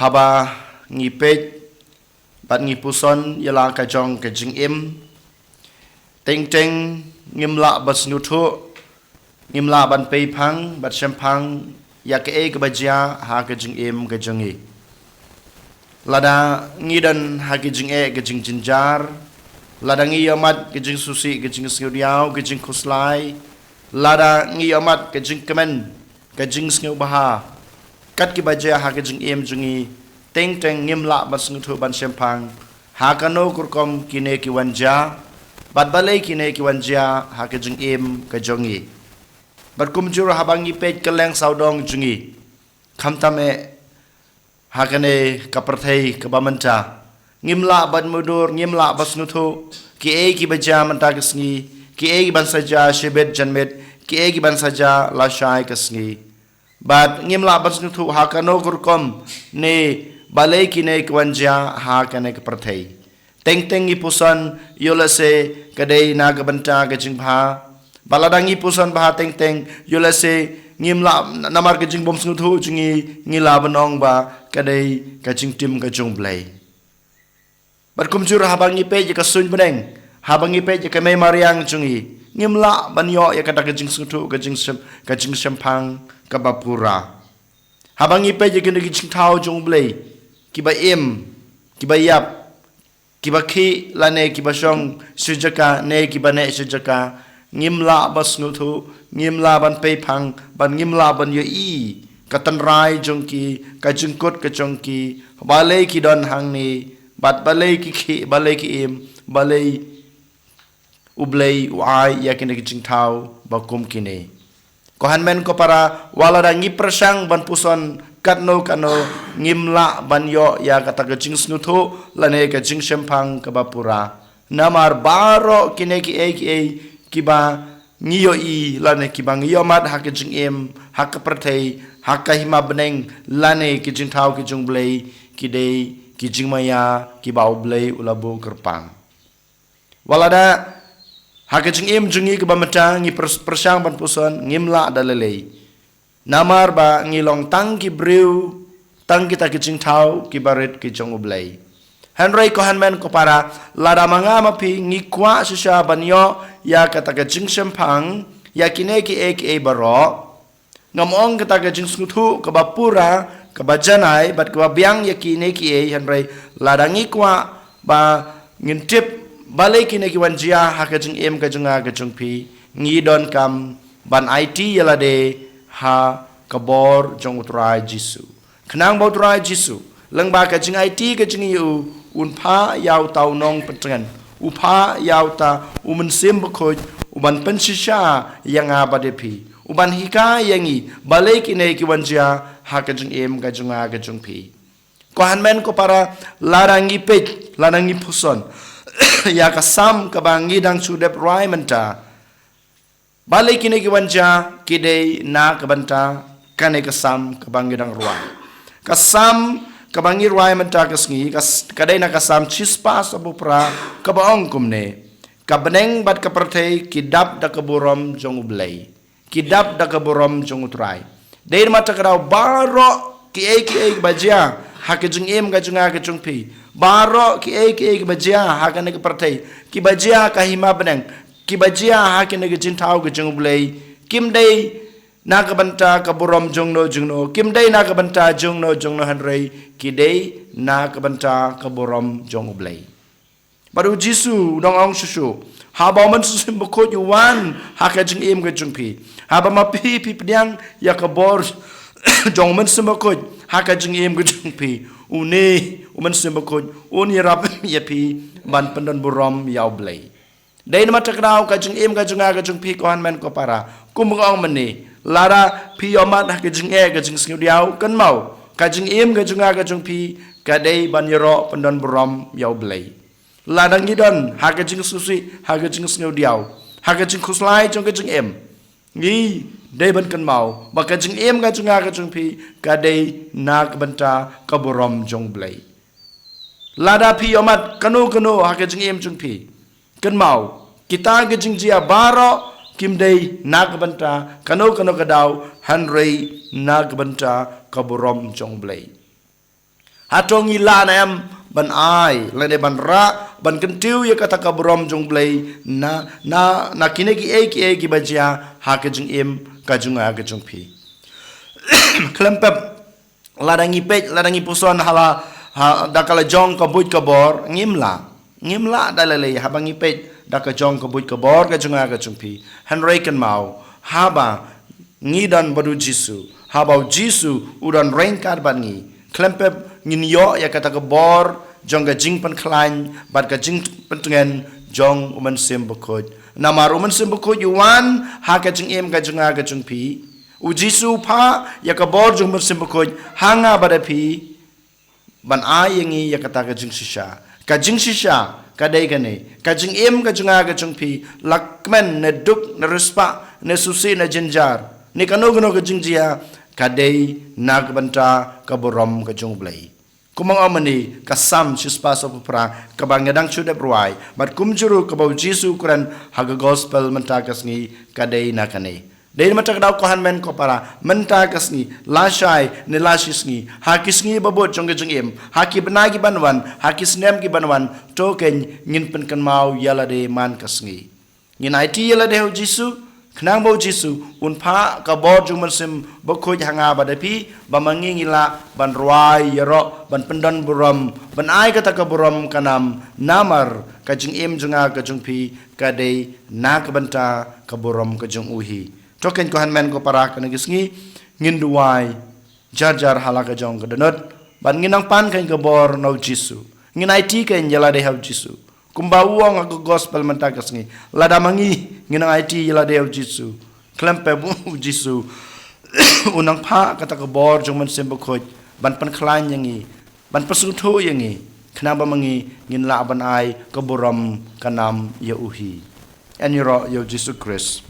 haba ngi pej bat ngi puson yala ka jong ka jing im teng teng ngim la bas nutu ngim la ban pei phang bat sem phang ya ke e ka bajia ha ka jing im ka jong i lada ngi dan ha ka jing e ka jing jinjar lada ngi yamat ka jing susi ka jing sngdiao ka jing khuslai lada ngi yamat ka jing kemen ka jing sngu baha kat ki bajia ha ka jing im jong i teng teng ngim la bas nutu ban sem phang ha ka no kurkom kine ki wanja bat balai kine ki wanja ha ka jing im ka jong i bat kumjur habangi pej keleng saudong jungi khamtame hakane kaperthai kabamanta ngimla ban mudur ngimla basnuthu ki e ki baja manta kasngi ki e ki ban saja shebet janmet ki e ki ban saja lashai kasngi bat ngimla basnuthu hakano gurkom ne balai kine ki wanja hakane kaperthai teng teng i pusan yolase kadai nagabanta kajingpha baladangi pusan baha teng teng yolase ngimla namar ke jing bom snuthu jungi ngila banong ba kadai ka jing tim ka jong blai bar kumjur habangi pe ka sun beneng habangi pe ka me mariang jungi ngimla banyo ya ka jing snuthu ka jing sempang ka bapura habangi pe ka jing thau jong blai ki ba im ki ba yap ki ba khi lane ki ba shong sujaka ne ki ba ne sujaka ngimla basnuthu ngimla ban pei phang ban ngimla ban yo i katan rai jongki ka jingkot ka jongki balai ki don hang ni bat balai ki khi balai ki im balai ublai uai yakin ki jingthau bakum kine ko hanmen ko para wala da ngi prasang ban puson katno kano ngimla ban yo ya kata ka jing snuthu lane ka jing sempang ka bapura namar baro kine ki e kiba ngiyo i lane kiba ngiyo mat hak jing em hak perthai hak hima beneng lane ki jing thau ki jung blai ki dei ki jing maya ki bau blai ulabu kerpang walada hak jing em jungi kiba mata ngi persang ban puson ngimla dalelei namar ba ngilong tang ki brew tang kita ki jing thau ki baret ki jung blai Henry ko hanmen ko para lada manga mapi ngikwa sisha banyo ya kata ka jing sempang ya kine ki e baro ngamong kata ka jing snuthu ka bapura ka bajanai bat ka biang ya kine ki e Henry lada ngikwa ba ngintip balai kine ki wanjia ha ka jing em ka junga ka jungpi ngidon kam ban IT yalade ha ka bor jong utrai jisu khnang bo utrai jisu lengba ka jing IT ka jing yu unpa yau tau nong petrengan upa yau ta umen sim bekoj uban pensisha yang abadepi uban hika yangi balai kine ki wanja hakajung em gajunga gajung pi ko hanmen ko para larangi pej larangi puson ya kasam ka bangi dang sudep rai menta balai kine ki wanja kidei na kabanta kane kasam ka bangi dang ruai kasam kabangi ruai menta kasngi kadai na kasam chispa sabupra kabaong kumne kabeneng bat kaperthai kidap da kaburom jong ublai kidap da kaburom jong utrai deir mata kadau baro ki e bajia hakajung em gajunga gajung pi baro ki e bajia hakane kaperthai ki bajia kahima beneng ki bajia hakane gajintau gajung ublai kim dei nakabanta kaburom jongno kimdei nakabanta jongno hanrei kidei nakabanta kaburom jongublei baru jisu dong ong susu haba man susim bako yuwan hakajing im gajung pi haba ma pi pdiang ya kabor jong man simbako hakajing im gajung pi une uman simbako uni rap ya pi ban pendan burom yaublei dei nama takrau kajing im gajung pi kohan men ko para kumong mani lara pi yomat ha kajing e kajing sngdiau kan mau kajing im kajung pi kadai banyero pendon burom yau blai ladang gidon ha kajing susi ha kajing sngdiau ha kajing khuslai jong kajing em ngi dei ban kan mau ba kajing em kajung pi kadai nak banta kaburom jong blai lada pi yomat kanu ha kajing em jong pi kan mau kita kajing jia baro kimdei nagbanta kano kadau hanrei nagbanta kaburom jong blai hatong ila na em ban ai le de ban ra ban kentiu ya kata ka brom jong blai na kine ki e ki bajia ha ke jing em ka jung a ke jung phi klempep ladangi pej ladangi puson hala dakala jong ka buj ka bor ngimla dalale habangi pej daka jong ka buj ka bor ka jung a ke jung phi henry kan mau haba ngidan badu jisu habau jisu udan rengkar ban ngi klempep ngin yo ya kata ka bor jong ga jing pan klan bat ga jing pentengen jong uman sim bokoj namar uman sim bokoj yuan ha ka jing em ga junga ga jung pi u jisu pha ya ka bor jong uman sim bokoj hanga bada pi ban ayengi ya kata ga jing shisha ka dai ga ne ka jing em ga junga ga jung pi lakmen ne duk ne respa ne susi ne jinjar ni kano ga jing jia kadai nag banta kaborom ka jung blai kumang amani kasam shispa so pra kabang ngedang chude bruai bat kumjuru kabau jisu kuran haga gospel menta kasngi kadai nakane dei mata daw ko han men ko para menta kasngi lashai ne lashisngi hakisngi babot jong jung em haki benagi banwan hakisnem ki banwan token ngin pen kan mau yala de man kasngi ngin it yala de jisu Kenang bau Jisu unpa kabor jung mensim bokoj hanga badapi bamangi ngila ban ruai yaro ban pendan buram ban ai kata ka buram kanam namar ka jing em junga ka jung pi ka dei na ka banta ka buram ka jung uhi token ko han men ko para ka nagisngi nginduai jar hala ka jong ka denot ban nginang pan kan ka bor no Jisu nginai ti kan jala de hau Jisu kumbawang aku gospel mentakas ni lada mangi nginang IT yala deu Jisu klempe bu Jisu unang pa kata ka bor jong man sembo khoj ban pan khlan yangi ban pasu tho yangi khnaba mangi ngin la ban ai ka boram kanam ya uhi en yoro yo Jisu Christ